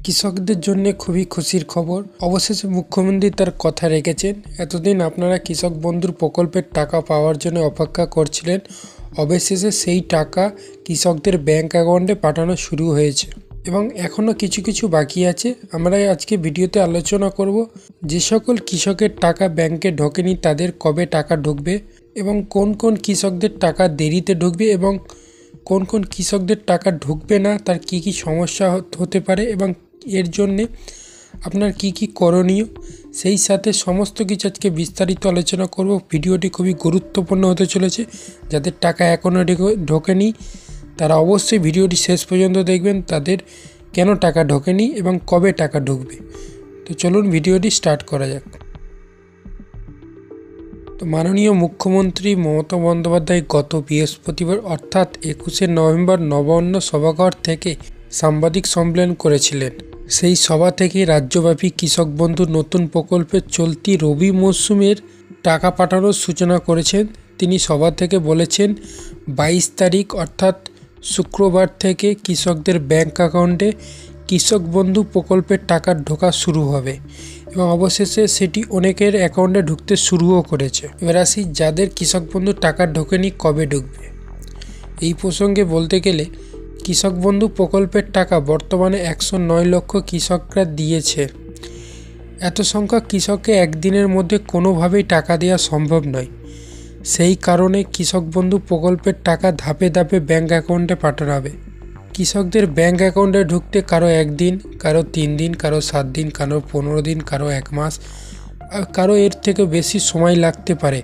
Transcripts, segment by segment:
কৃষকদের জন্য খুবই খুশির খবর। অবশেষে মুখ্যমন্ত্রী তার কথা রেখেছেন। এতদিন আপনারা কৃষক বন্ধুর প্রকল্পের টাকা পাওয়ার জন্য অপেক্ষা করছিলেন। অবশেষে সেই টাকা কৃষকদের ব্যাংক অ্যাকাউন্টে পাঠানো শুরু হয়েছে এবং এখনও কিছু কিছু বাকি আছে। আমরা আজকে ভিডিওতে আলোচনা করব যে সকল কৃষকের টাকা ব্যাংকে ঢোকেনি তাদের কবে টাকা ঢুকবে এবং কোন কোন কৃষকদের টাকা দেরিতে ঢুকবে এবং কোন কোন কৃষকদের টাকা ঢুকবে না, তার কি কি সমস্যা হতে পারে এবং এর জন্যে আপনার কি কি করণীয়, সেই সাথে সমস্ত কিছু আজকে বিস্তারিত আলোচনা করব। ভিডিওটি খুবই গুরুত্বপূর্ণ হতে চলেছে। যাদের টাকা এখনও ঢোকেনি তারা অবশ্যই ভিডিওটি শেষ পর্যন্ত দেখবেন, তাদের কেন টাকা ঢোকেনি এবং কবে টাকা ঢুকবে। তো চলুন ভিডিওটি স্টার্ট করা যাক। তো মাননীয় মুখ্যমন্ত্রী মমতা বন্দ্যোপাধ্যায় গত বৃহস্পতিবার অর্থাৎ 21শে নভেম্বর নবান্ন সভাঘর থেকে সাংবাদিক সম্মেলন করেছিলেন। সেই সভা থেকে রাজ্যব্যাপী কৃষক বন্ধু নতুন প্রকল্পের চলতি রবি মরশুমের টাকা পাঠানোর সূচনা করেছেন। তিনি সভা থেকে বলেছেন 22 তারিখ অর্থাৎ শুক্রবার থেকে কৃষকদের ব্যাংক অ্যাকাউন্টে কৃষক বন্ধু প্রকল্পের টাকা ঢোকা শুরু হবে এবং অবশেষে সেটি অনেকের অ্যাকাউন্টে ঢুকতে শুরুও করেছে। এবার আসি যাদের কৃষক বন্ধু টাকা ঢোকেনি কবে ঢুকবে। এই প্রসঙ্গে বলতে গেলে কৃষক বন্ধু প্রকল্পের টাকা বর্তমানে 109 লক্ষ কৃষকরা দিয়েছে। এত সংখ্যক কৃষককে একদিনের মধ্যে কোনোভাবেই টাকা দেওয়া সম্ভব নয়। সেই কারণে কৃষক বন্ধু প্রকল্পের টাকা ধাপে ধাপে ব্যাংক অ্যাকাউন্টে পাঠানো হবে। কৃষকদের ব্যাংক অ্যাকাউন্টে ঢুকতে কারো 1 দিন, কারো 3 দিন, কারো 7 দিন, কারো 15 দিন, কারো 1 মাস, আর কারো এর থেকে বেশি সময় লাগতে পারে।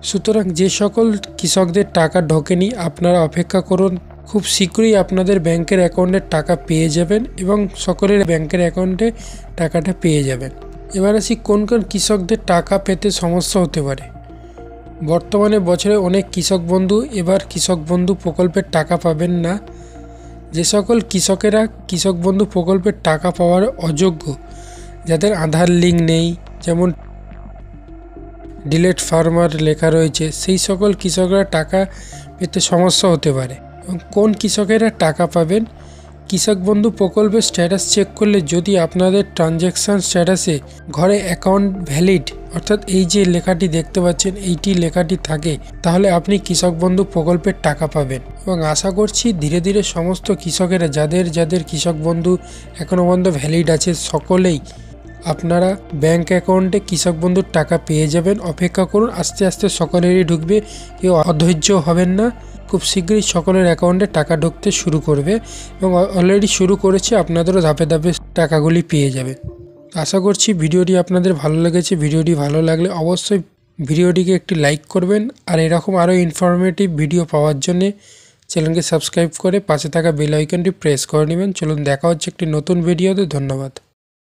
সুতরাং যে সকল কৃষকদের টাকা ঢোকেনি আপনারা অপেক্ষা করুন, খুব শীঘ্রই আপনাদের ব্যাংকের অ্যাকাউন্টে টাকা পেয়ে যাবেন এবং সকলের ব্যাংকের অ্যাকাউন্টে টাকাটা পেয়ে যাবেন। এবার আসি কোন কোন কৃষকদের টাকা পেতে সমস্যা হতে পারে। বর্তমানে বছরে অনেক কৃষক বন্ধু এবার কৃষক বন্ধু প্রকল্পের টাকা পাবেন না। যে সকল কৃষকেরা কৃষক বন্ধু প্রকল্পের টাকা পাওয়ার অযোগ্য, যাদের আধার লিঙ্ক নেই, যেমন ডিলেট ফার্মার লেখা রয়েছে, সেই সকল কৃষকরা টাকা পেতে সমস্যা হতে পারে। এবং কোন কৃষকেরা টাকা পাবেন, কৃষক বন্ধু প্রকল্পের স্ট্যাটাস চেক করলে যদি আপনাদের ট্রানজ্যাকশান স্ট্যাটাসে ঘরে অ্যাকাউন্ট ভ্যালিড অর্থাৎ এই যে লেখাটি দেখতে পাচ্ছেন এইটি লেখাটি থাকে, তাহলে আপনি কৃষক বন্ধু প্রকল্পের টাকা পাবেন। এবং আশা করছি ধীরে ধীরে সমস্ত কৃষকেরা যাদের যাদের কৃষক বন্ধু এখনও পর্যন্ত ভ্যালিড আছে সকলেই আপনারা ব্যাংক অ্যাকাউন্টে কৃষক বন্ধুর টাকা পেয়ে যাবেন। অপেক্ষা করুন, আস্তে আস্তে সকলেরই ঢুকবে, কেউ অধৈর্য হবেন না। খুব শীঘ্রই সকলের অ্যাকাউন্টে টাকা ঢুকতে শুরু করবে এবং অলরেডি শুরু করেছে, আপনাদেরও ধাপে ধাপে টাকাগুলি পেয়ে যাবেন। আশা করছি ভিডিওটি আপনাদের ভালো লেগেছে। ভিডিওটি ভালো লাগলে অবশ্যই ভিডিওটিকে একটি লাইক করবেন আর এরকম আরও ইনফরমেটিভ ভিডিও পাওয়ার জন্যে চ্যানেলকে সাবস্ক্রাইব করে পাশে থাকা বেল আইকনটি প্রেস করে নেবেন। চলুন দেখা হচ্ছে একটি নতুন ভিডিওতে। ধন্যবাদ।